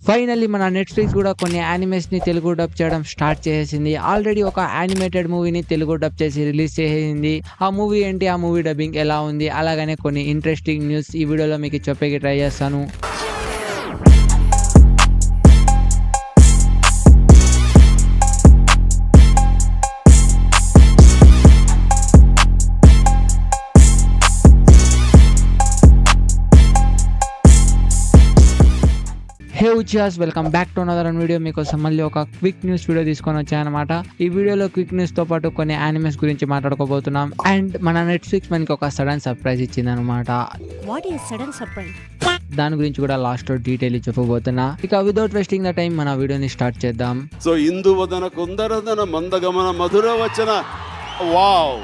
Finally మన Netflix గూడా కొన్ని యానిమేస్‌ని తెలుగు డబ్ చేయడం స్టార్ట్ చేసేసింది. ఆల్రెడీ ఒక యానిమేటెడ్ మూవీని తెలుగు డబ్ చేసి రిలీజ్ చేసేసింది. ఆ మూవీ ఏంటి? ఆ మూవీ డబ్బింగ్ ఎలా ఉంది? అలాగనే కొన్ని ఇంట్రెస్టింగ్ న్యూస్ ఈ వీడియోలో మీకు చెప్పేకి ట్రై చేస్తాను. హే ఉచియాస్, welcome back to another video. మీకోసం మళ్ళీ ఒక క్విక్ న్యూస్ వీడియో తీసుకొని వచ్చాయన్నమాట. ఈ వీడియోలో క్విక్ న్యూస్ తో పాటు కొన్ని యానిమేస్ గురించి మాట్లాడుకోబోతున్నాం. అండ్ మన నెట్‌ఫ్లిక్స్ మనకి ఒక సడన్ సర్ప్రైజ్ ఇచ్చిందనమాట. What is sudden surprise? దాని గురించి కూడా లాస్ట్ లో డీటెయిల్ చెప్పబోతున్నా. ఇక వితౌట్ వేస్టింగ్ ద టైం మన వీడియోని స్టార్ట్ చేద్దాం. సో ఇందువదన కుందరదన మందగమన మధుర వచన వావ్.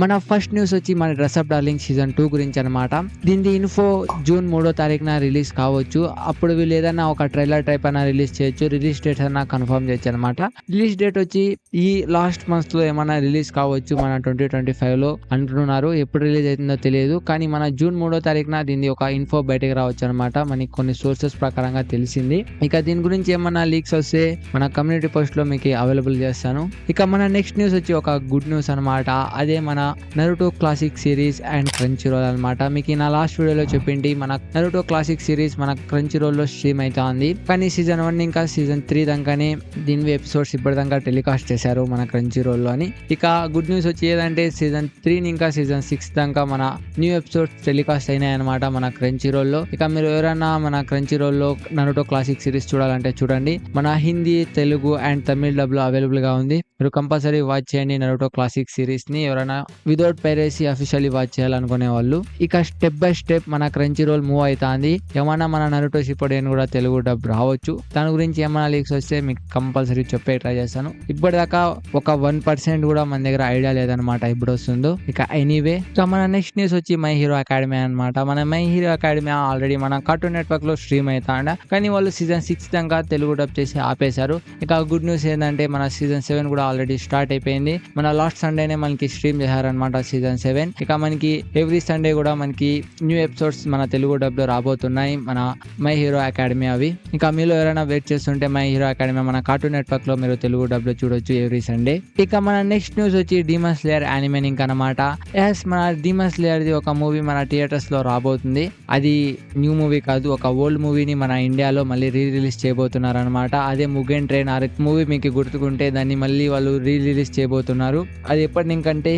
మన ఫస్ట్ న్యూస్ వచ్చి మన డ్రెస్అప్ డార్లింగ్ సీజన్ 2 గురించి అనమాట. దీని ఇన్ఫో జూన్ 3వ తారీఖున రిలీజ్ కావచ్చు. అప్పుడు వీళ్ళు ఏదైనా ఒక ట్రైలర్ టైప్ అయినా రిలీజ్ చేయొచ్చు. రిలీజ్ డేట్ అన్నా కన్ఫర్మ్ చేయొచ్చు అనమాట. రిలీజ్ డేట్ వచ్చి ఈ లాస్ట్ మంత్స్ లో ఏమైనా రిలీజ్ కావచ్చు. మన 2025 లో అంటున్నారు. ఎప్పుడు రిలీజ్ అవుతుందో తెలియదు. కానీ మన జూన్ 3వ తారీఖున దీని ఒక ఇన్ఫో బయటకు రావచ్చు అనమాట. మనకి కొన్ని సోర్సెస్ ప్రకారంగా తెలిసింది. ఇక దీని గురించి ఏమన్నా లీక్స్ వస్తే మన కమ్యూనిటీ పోస్ట్ లో మీకు అవైలబుల్ చేస్తాను. ఇక మన నెక్స్ట్ న్యూస్ వచ్చి ఒక గుడ్ న్యూస్ అనమాట. అదే మన Naruto classic series and Crunchyroll అనమాట. మీకు నా లాస్ట్ వీడియోలో చెప్పింది మన నరుటో క్లాసిక్ సిరీస్ మన క్రంచీ రోల్ లో స్ట్రీమ్ అయితే ఉంది. కానీ సీజన్ 1 ఇంకా సీజన్ 3 దాకానే దీని ఎపిసోడ్స్ ఇప్పటిదాకా టెలికాస్ట్ చేశారు మన క్రంచీ రోల్ లో అని. ఇక గుడ్ న్యూస్ వచ్చి ఏదంటే సీజన్ 3 ఇంకా సీజన్ 6 దాకా మన న్యూ ఎపిసోడ్స్ టెలికాస్ట్ అయినాయి అనమాట మన క్రంచీ రోల్ లో. ఇక మీరు ఎవరైనా మన క్రంచీ రోల్ లో నరుటో క్లాసిక్ సిరీస్ చూడాలంటే చూడండి. మన హిందీ, తెలుగు అండ్ తమిళ్ డబ్ లో అవైలబుల్ గా ఉంది. మీరు కంపల్సరీ వాచ్ చేయండి నరుటో క్లాసిక్ సిరీస్ ని. ఎవరైనా వితౌట్ పైరసీ అఫీషియల్లీ వాచ్ చేయాలనుకునే వాళ్ళు. ఇక స్టెప్ బై స్టెప్ మన క్రంచీ రోల్ మూవ్ అవుతుంది. ఏమన్నా మన నరుటో షిప్పుడేన్ కూడా తెలుగు డబ్ రావచ్చు. దాని గురించి ఏమైనా లీక్స్ వస్తే మీకు కంపల్సరీ చెప్పే ట్రై చేస్తాను. ఇప్పటిదాకా ఒక 1% కూడా మన దగ్గర ఐడియా లేదనమాట ఇప్పుడు వస్తుందో. ఇక ఎనీవే, సో మన నెక్స్ట్ న్యూస్ వచ్చి మై హీరో అకాడమీ అనమాట. మన మై హీరో అకాడమీ ఆల్రెడీ మన కార్టూన్ నెట్వర్క్ లో స్ట్రీమ్ అవుతాండ. కానీ వాళ్ళు సీజన్ 6 దాకా తెలుగు డబ్ చేసి ఆపేశారు. ఇక గుడ్ న్యూస్ ఏంటంటే మన సీజన్ 7 కూడా ఆల్రెడీ స్టార్ట్ అయిపోయింది. మన లాస్ట్ సండేనే మనకి స్ట్రీమ్ చేశారనమాట సీజన్ 7. ఇక మనకి ఎవ్రీ సండే కూడా మనకి న్యూ ఎపిసోడ్స్ మన తెలుగు డబ్ లో రాబోతున్నాయి మన మై హీరో అకాడమీ అవి. ఇక మీలో ఎవరైనా వెయిట్ చేస్తుంటే మై హీరో అకాడమీ మన కార్టూన్ నెట్వర్క్ లో మీరు తెలుగు డబ్ లో చూడొచ్చు ఎవ్రీ సండే. ఇక మన నెక్స్ట్ న్యూస్ వచ్చి డీమన్ స్లేయర్ యానిమే లింక్ అనమాట. ఎస్, మన డీమన్ స్లేయర్ ది ఒక మూవీ మన థియేటర్స్ లో రాబోతుంది. అది న్యూ మూవీ కాదు, ఒక ఓల్డ్ మూవీని మన ఇండియాలో మళ్ళీ రిలీజ్ చేయబోతున్నారు అనమాట. అదే ముగెన్ ట్రైన్ ఆర్క్ మూవీ మీకు గుర్తుకుంటే దాన్ని మళ్ళీ వాళ్ళు రిలీజ్ చేయబోతున్నారు. అది ఎప్పటి ఇంకంటే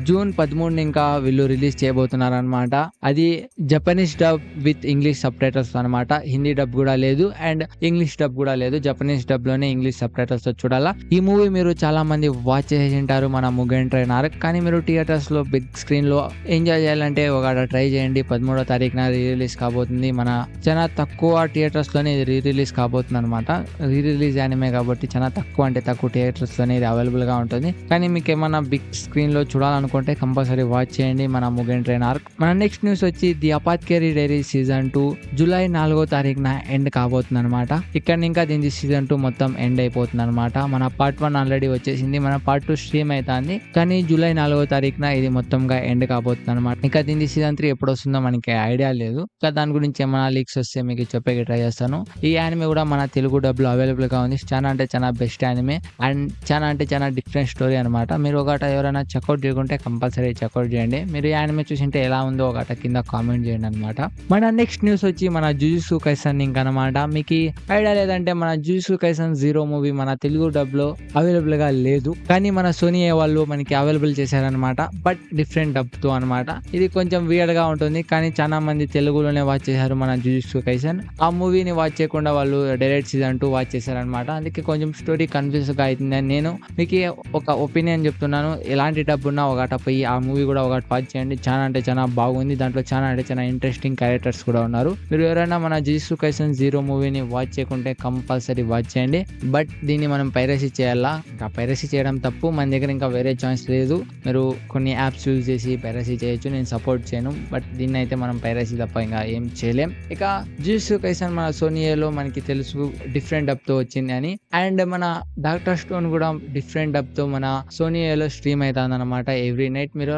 జూన్ 13 ఇంకా వీళ్ళు రిలీజ్ చేయబోతున్నారు అనమాట. అది Japanese dub with English sub titles అనమాట. హిందీ డబ్ కూడా లేదు అండ్ ఇంగ్లీష్ డబ్ కూడా లేదు. జపనీస్ డబ్ లోనే ఇంగ్లీష్ సబ్ టైటిల్స్ తో చూడాలా. ఈ మూవీ మీరు చాలా మంది వాచ్ చేసి ఉంటారు మన ముగెన్ ట్రైన్ ఆర్క్. కానీ మీరు థియేటర్స్ లో బిగ్ స్క్రీన్ లో ఎంజాయ్ చేయాలంటే ఒక ట్రై చేయండి. 13వ తారీఖున రిలీజ్ కాబోతుంది. మన చాలా తక్కువ థియేటర్స్ లోనే ఇది రిలీజ్ కాబోతుంది అనమాట. రిలీజ్ యానిమే కాబట్టి చాలా తక్కువ, అంటే తక్కువ థియేటర్స్ లోనే ఇది అవైలబుల్ గా ఉంటుంది. కానీ మీకు ఏమన్నా బిగ్ స్క్రీన్ లో చూడాలనుకుంటే కంపల్సరీ వాచ్ చేయండి మన ముగెన్ ట్రైన్ ఆర్క్. మన నెక్స్ట్ న్యూస్ వచ్చి ది అపాథ్కేరీ డైరీ సీజన్ 2 జూలై 4వ తారీఖున ఎండ్ కాబోతుంది అనమాట. ఇక్కడ ఇంకా దీని సీజన్ 2 మొత్తం ఎండ్ అయిపోతుంది అనమాట. మన పార్ట్ 1 ఆల్రెడీ వచ్చేసింది. మన పార్ట్ 2 స్ట్రీమ్ అవుతుంది. కానీ జూలై 4వ తారీఖున ఇది మొత్తంగా ఎండ్ కాబోతుంది అనమాట. ఇంకా దీని సీజన్ 3 ఎప్పుడు వస్తుందో మనకి ఐడియా లేదు. ఇంకా దాని గురించి ఏమైనా లీక్స్ వస్తే మీకు చెప్పే ట్రై చేస్తాను. ఈ యానిమే కూడా మన తెలుగు డబ్ లో అవైలబుల్ గా ఉంది. చాలా అంటే చాలా బెస్ట్ యానిమే అండ్ చాలా అంటే చాలా డిఫరెంట్ స్టోరీ అనమాట. మీరు ఒకట ఎవరైనా చెక్అౌట్ చేయకుంటే కంపల్సరీ చెక్అౌట్ చేయండి. మీరు యానిమే చూసింటే ఎలా ఉందో ఒకట కింద కామెంట్ చేయండి అనమాట. మన నెక్స్ట్ న్యూస్ వచ్చి మన జుజుత్సు కైసన్ లింక్ అనమాట. మీకు ఐడియా లేదంటే మన జుజుత్సు కైసన్ 0 మూవీ మన తెలుగు డబ్ లో అవైలబుల్ గా లేదు. కానీ మన సోనీ వాళ్ళు మనకి అవైలబుల్ చేశారనమాట. బట్ డిఫరెంట్ డబ్ తో అనమాట. ఇది కొంచెం వియర్డ్ గా ఉంటుంది. కానీ చాలా మంది తెలుగులోనే వాచ్ చేశారు మన జుజుత్సు కైసన్. ఆ మూవీని వాచ్ చేయకుండా వాళ్ళు డైరెక్ట్ సీజన్ 2 వాచ్ చేశారనమాట. అందుకే కొంచెం స్టోరీ కన్ఫ్యూజ్ గా అవుతుందని నేను మీకు ఒక ఒపీనియన్ చెప్తున్నాను. ఎలాంటి డబ్ ఉన్నా ఒకట పోయి ఆ మూవీ కూడా ఒకటి వాచ్ చేయండి. చాలా అంటే చాలా బాగుంది. దాంట్లో చాలా అంటే చాలా ఇంట్రెస్టింగ్ క్యారెక్టర్స్ కూడా ఉన్నారు. మీరు ఎవరైనా మన జుజుత్సు కైసన్ 0 మూవీని వాచ్ చేయకుంటే కంపల్సరీ వాచ్ చేయండి. బట్ దీన్ని మనం పైరసీ చేయాలా? ఇంకా పైరసీ చేయడం తప్పు. మన దగ్గర ఇంకా వేరే ఛాన్స్ లేదు. మీరు కొన్ని యాప్స్ యూజ్ చేసి పైరసీ చేయొచ్చు. నేను సపోర్ట్ చేయను. బట్ దీన్ని అయితే మనం పైరసీ తప్ప ఇంకా ఏం చేయలేం. ఇక జుజుత్సు కైసన్ మన సోనీలో మనకి తెలుసు డిఫరెంట్ డబ్ తో వచ్చింది అని. అండ్ మన డాక్టర్ స్టోన్ కూడా డిఫరెంట్ డబ్ తో మన సోనీలో స్ట్రీమ్ అవుతుంది అనమాట ఎవ్రీ నైట్. మీరు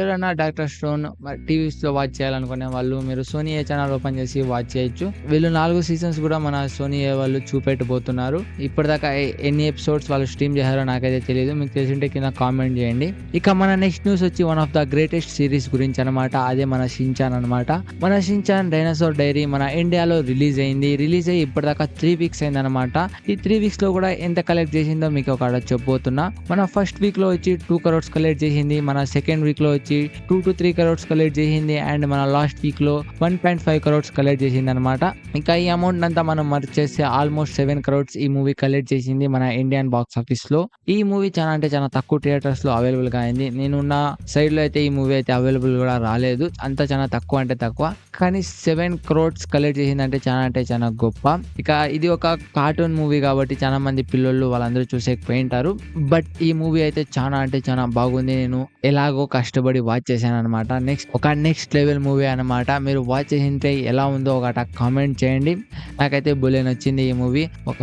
ఎవరైనా డాక్టర్ స్టోన్ టీవీస్ లో వాచ్ చేయాలనుకునే వాళ్ళు మీరు సోనీ ఛానల్ ఓపెన్ చేసి వాచ్ చేయొచ్చు. వీళ్ళు 4 సీజన్స్ కూడా మన సోనీ వాళ్ళు చూపెట్టబోతున్నారు. ఇప్పటిదాకా ఎన్ని ఎపిసోడ్స్ వాళ్ళు స్ట్రీమ్ చేశారో నాకైతే తెలియదు, మీకు తెలిసింటే కింద కామెంట్ చేయండి. ఇక మన నెక్స్ట్ న్యూస్ వచ్చి one of the greatest series గురించి అనమాట. అదే మన షిన్చాన్ అనమాట. మన షిన్చాన్ డైనోసార్ డైరీ మన ఇండియాలో రిలీజ్ అయ్యి ఇప్పటిదాకా 3 వీక్స్ అయింది అనమాట. ఈ 3 వీక్స్ లో కూడా ఎంత కలెక్ట్ చేసిందో మీకు ఒక చెప్పబోతున్నా. మన ఫస్ట్ వీక్ లో వచ్చి 2 crores కలెక్ట్ చేసింది, మన సెకండ్ వీక్ లో వచ్చి 2 to 3 crores కలెక్ట్ చేసింది, అండ్ మన లాస్ట్ వీక్ లో 1.5 crores కలెక్ట్ చేసింది అనమాట. ఇంకా ఈ అమౌంట్ అంతా మనం మర్చి చేస్తే ఆల్మోస్ట్ 7 crores ఈ మూవీ కలెక్ట్ చేసింది మన ఇండియన్ బాక్స్ ఆఫీస్ లో. ఈ మూవీ చాలా తక్కువ థియేటర్స్ లో అవైలబుల్ గా అయింది. నేనున్న సైడ్ లో అయితే ఈ మూవీ అయితే అవైలబుల్ కూడా రాలేదు, అంతా చాలా తక్కువ. కానీ 7 crores కలెక్ట్ చేసింది అంటే చాలా గొప్ప. ఇక ఇది ఒక కార్టూన్ మూవీ కాబట్టి చాలా మంది పిల్లలు వాళ్ళందరూ చూసేకపోయింటారు. బట్ ఈ మూవీ అయితే చాలా బాగుంది. నేను ఎలాగో కష్టపడి వాచ్ చేశాను అనమాట. నెక్స్ట్ లెవెల్ మూవీ అనమాట. మీరు వాచ్ చేసింటే ఎలా ఉందో ఒక కామెంట్ చేయండి. నాకైతే భలే నచ్చింది ఈ మూవీ. ఒక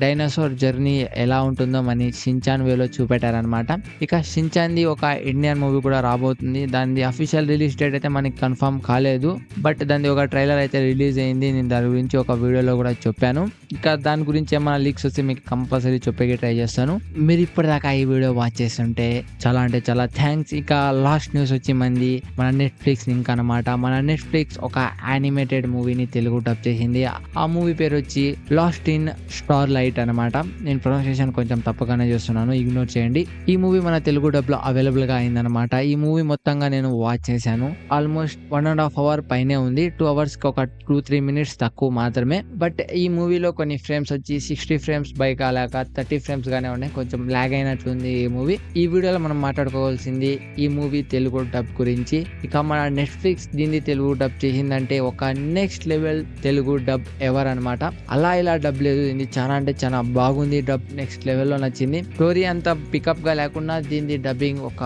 డైనోసార్ జర్నీ ఎలా ఉంటుందో మన షిన్చాన్ వేలో చూపెట్టారనమాట. ఇక షిన్చాన్ ది ఒక ఇండియన్ మూవీ కూడా రాబోతుంది. దాని అఫీషియల్ రిలీజ్ డేట్ అయితే మనకి కన్ఫర్మ్ కాలేదు, బట్ దాని ఒక ట్రైలర్ అయితే రిలీజ్ అయింది. నేను దాని గురించి ఒక వీడియోలో కూడా చెప్పాను. ఇంకా దాని గురించి ఏమైనా లీక్స్ వస్తే మీకు కంపల్సరీ చెప్పేకి ట్రై చేస్తాను. మీరు ఇప్పటిదాకా ఈ వీడియో వాచ్ చేస్తుంటే చాలా థ్యాంక్స్. ఇక లాస్ట్ న్యూస్ వచ్చి మన నెట్ఫ్లిక్స్ లింక్ అనమాట. మన నెట్ఫ్లిక్స్ ఒక యానిమేటెడ్ మూవీని తెలుగు డబ్ చేసింది. ఆ మూవీ పేరు వచ్చి లాస్ట్ ఇన్ స్టార్ లైట్ అనమాట. నేను ప్రొనౌన్సియేషన్ కొంచెం తప్పగానే చేస్తున్నాను, ఇగ్నోర్ చేయండి. ఈ మూవీ మన తెలుగు డబ్ లో అవైలబుల్ గా అయిందనమాట. ఈ మూవీ మొత్తంగా నేను వాచ్ చేశాను. ఆల్మోస్ట్ 1.5 hours పైనే ఉంది. 2 hours కి ఒక 2-3 minutes తక్కువ మాత్రమే. బట్ ఈ మూవీలో కొన్ని ఫ్రేమ్స్ వచ్చి 60 frames బై కాలేక 30 frames గానే ఉన్నాయి. కొంచెం లాగ్ అయినట్లుంది ఈ మూవీ. ఈ వీడియోలో మనం మాట్లాడుకోవాల్సింది ఈ మూవీ తెలుగు డబ్ గురించి. ఇక మన నెట్ఫ్లిక్స్ దీన్ని తెలుగు డబ్ చేసిందంటే ఒక next level Telugu dub ever అనమాట. ఇలా డబ్ లేదు, ఇది చాలా బాగుంది. డబ్ నెక్స్ట్ లెవెల్ లో నచ్చింది. స్టోరీ అంతా పికప్ గా లేకుండా దీని డబ్బింగ్ ఒక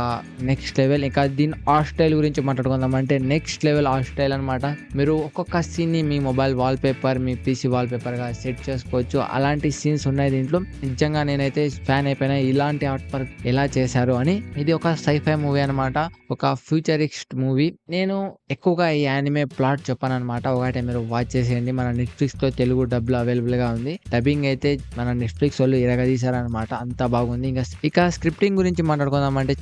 నెక్స్ట్ లెవెల్. ఇక దీని ఆర్ట్ స్టైల్ గురించి మాట్లాడుకుందాం అంటే నెక్స్ట్ లెవెల్ ఆర్ట్ స్టైల్ అనమాట. మీరు ఒక్కొక్క సీన్ ని మీ మొబైల్ వాల్ పేపర్, మీ పీసీ వాల్ పేపర్ గా సెట్ చేసుకోవచ్చు. అలాంటి సీన్స్ ఉన్నాయి దీంట్లో. నిజంగా నేనైతే ఫ్యాన్ అయిపోయినా ఇలాంటి ఆర్ట్ వర్క్ ఎలా చేశారు అని. ఇది ఒక సైఫై మూవీ అనమాట, ఒక ఫ్యూచరిస్ట్ మూవీ. నేను ఎక్కువగా ఈ యానిమే ప్లాట్ చెప్పాను అనమాట. ఒకటే మీరు వాచ్ చేసేయండి. మన నెట్ఫ్లిక్స్ లో తెలుగు డబ్ లో అవైలబుల్ గా ఉంది. డబ్బింగ్ అయితే మన నెట్ఫ్లిక్స్ వాళ్ళు ఇరగదీశారనమాట, అంత బాగుంది. ఇక స్క్రిప్టింగ్ గురించి మాట్లాడుకుందాం అంటే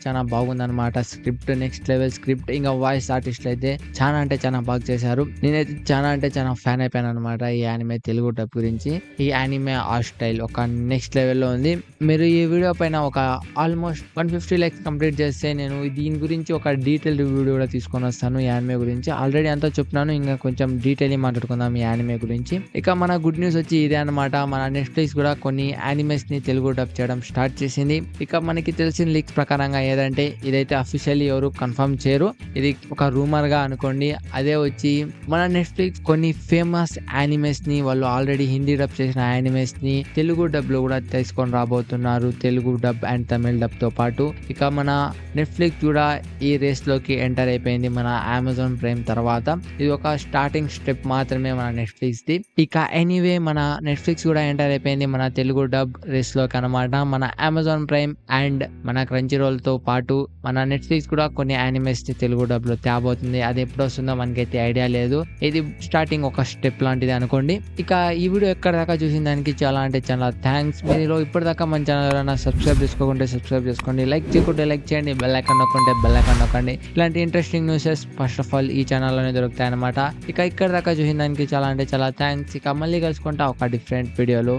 చాలా బాగుంది అనమాట. Script next level script. ఇంకా వాయిస్ ఆర్టిస్టులు అయితే చాలా బాగా చేశారు. నేనైతే చాలా ఫ్యాన్ అయిపోయాను అనమాట ఈ యానిమే తెలుగు డబ్ గురించి. ఈ యానిమే ఆర్ట్ స్టైల్ ఒక నెక్స్ట్ లెవెల్లో ఉంది. మీరు ఈ వీడియో పైన ఒక ఆల్మోస్ట్ 150 likes కంప్లీట్ చేస్తే నేను దీని గురించి ఒక డీటెయిల్ వీడియో కూడా తీసుకొని వస్తాను. ఈ యానిమే గురించి ఆల్రెడీ అంతా చెప్తున్నాను, ఇంకా కొంచెం డీటెయిల్ మాట్లాడుకుందాం ఈ యానిమే గురించి. ఇక మన గుడ్ న్యూస్ వచ్చి ఇదే అనమాట. మన నెట్ఫ్లిక్స్ కూడా కొన్ని యానిమేస్ ని తెలుగు డబ్ చేయడం స్టార్ట్ చేసింది. ఇక మనకి తెలిసిన లీక్స్ ప్రకారంగా ఏదంటే ఇదైతే అఫీషియల్లీ ఎవరు కన్ఫర్మ్ చేయరు, ఇది ఒక రూమర్ గా అనుకోండి. అదే వచ్చి మన నెట్ఫ్లిక్స్ కొన్ని ఫేమస్ యానిమేస్ ని వాళ్ళు ఆల్రెడీ హిందీ డబ్ చేసిన యానిమేస్ ని తెలుగు డబ్ లో కూడా తీసుకొని రాబోతున్నారు, Telugu dub and Tamil dub తో పాటు. ఇక మన నెట్ఫ్లిక్స్ కూడా ఈ రేస్ లోకి ఎంటర్ అయిపోయింది మన అమెజాన్ ప్రైమ్ తర్వాత. ఇది ఒక స్టార్టింగ్ స్టెప్ మాత్రమే మన నెట్ఫ్లిక్స్ ది. ఇక ఎనీవే మన నెట్ఫ్లిక్స్ కూడా ఎంటర్ అయిపోయింది మన తెలుగు డబ్ రేస్ లోకి అనమాట. మన అమెజాన్ ప్రైమ్ అండ్ మన క్రంచీ రోల్ తో పాటు మన నెట్ఫ్లిక్స్ కూడా కొన్ని యానిమేస్ ని తెలుగు డబ్ లో తేబోతుంది. అది ఎప్పుడు వస్తుందో మనకైతే ఐడియా లేదు. ఇది స్టార్టింగ్ ఒక స్టెప్ లాంటిది అనుకోండి. ఇక ఈ వీడియో ఎక్కడ దాకా చూసిన దానికి చాలా థ్యాంక్స్. మీరు ఇప్పటిదాకా మన ఛానల్ ఎవరైనా సబ్స్క్రైబ్ చేసుకోండి, సబ్స్క్రైబ్ చేసుకోండి. లైక్ చేయకుంటే లైక్ చేయండి, బెల్ ఐకాన్ నొక్కండి, బెల్ ఐకాన్ నొక్కండి. ఇలాంటి interesting newses first of all ఈ ఛానల్లోనే దొరుకుతాయి అనమాట. ఇక ఇక్కడ దాకా చూసిన దానికి చాలా థ్యాంక్స్. ఇక మళ్ళీ కలుసుకుంటా ఒక డిఫరెంట్ వీడియోలో.